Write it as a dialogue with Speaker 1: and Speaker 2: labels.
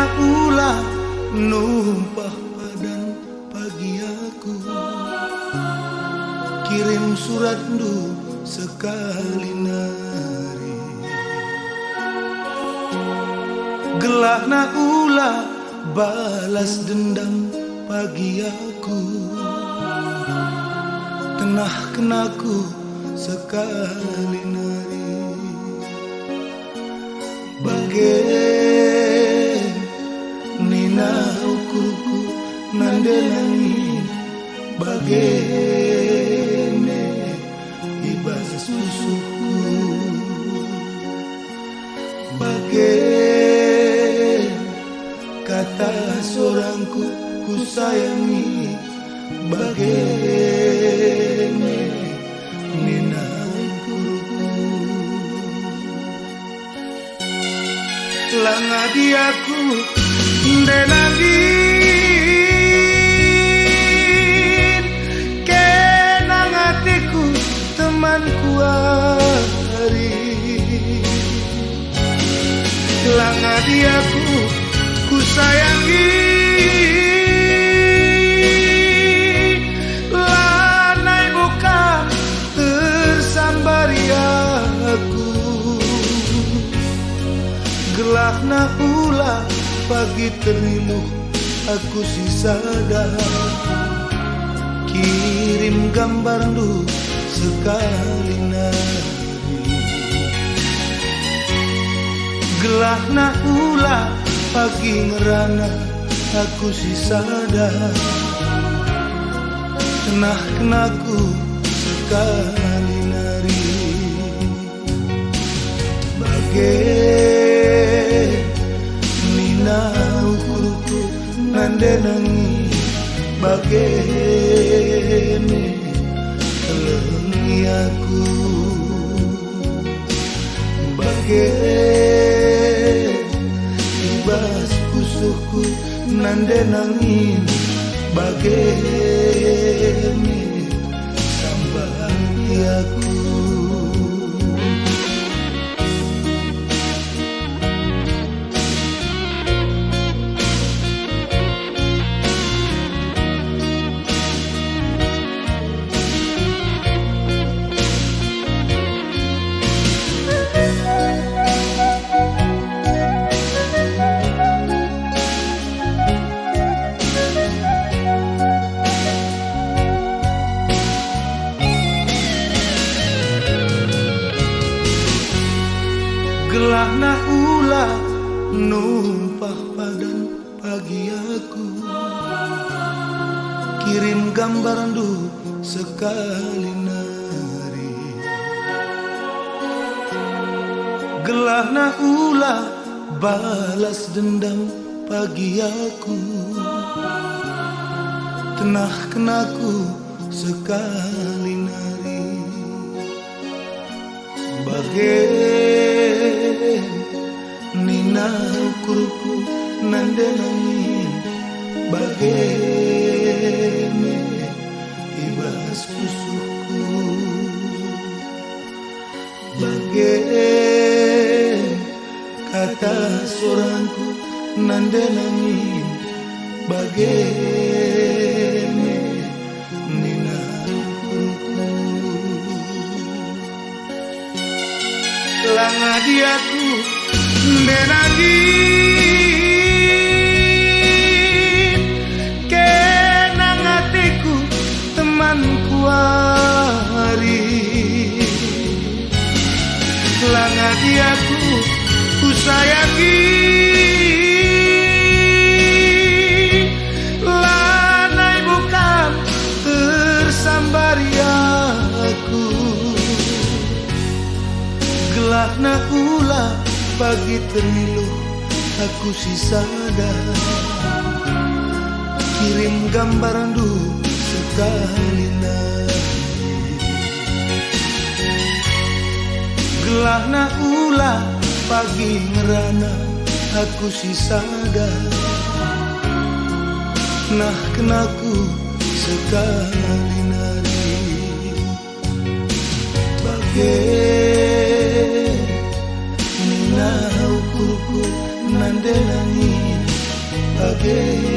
Speaker 1: Gelahna ulah numpah padan pagi aku, kirim surat du sekali nari. Gelahna ulah balas dendam pagi aku, tenah kenaku sekali nari. Bagai nina ukurku nandenani, bagai ne ibas susuku, bagai kata seorangku ku sayangi, bagai ne nina ukurku. Langa diaku denangin, kenang hatiku temanku hari. Langa diaku ku sayangi, lanai bukan tersambari aku. Gelahna ulah pagi teriluh aku si sadar, kirim gambar du sekali nari. Gelahna ulah pagi ngerana aku si sadar, tenah kenaku sekali nari. Bagai nina ukurku nandenangi, bagai ne kelengi aku, bagai ibas pusuhku nandenangi, bagai ne sambari aku. Gelahna ulah numpah padan pagi aku, kirim gambar du sekali nari. Gelahna ulah balas dendam pagi aku, tenah kenaku sekali nari. Bagai nina ukurku nandenangin, bagai ne ibas pusuku, bagai kata seorangku nandenangin, bagai ne nina ukurku. Langa diaku denangin, kenang hatiku temanku hari. Langa diaku ku sayangi, lanai bukan tersambari aku. Gelahna ulah pagi teriluh aku si sadar, kirim gambar du sekali nari. Gelahna ulah pagi ngerana aku si sadar, nah kenaku sekali nari. Bagai nina ukurku nandenangin, ke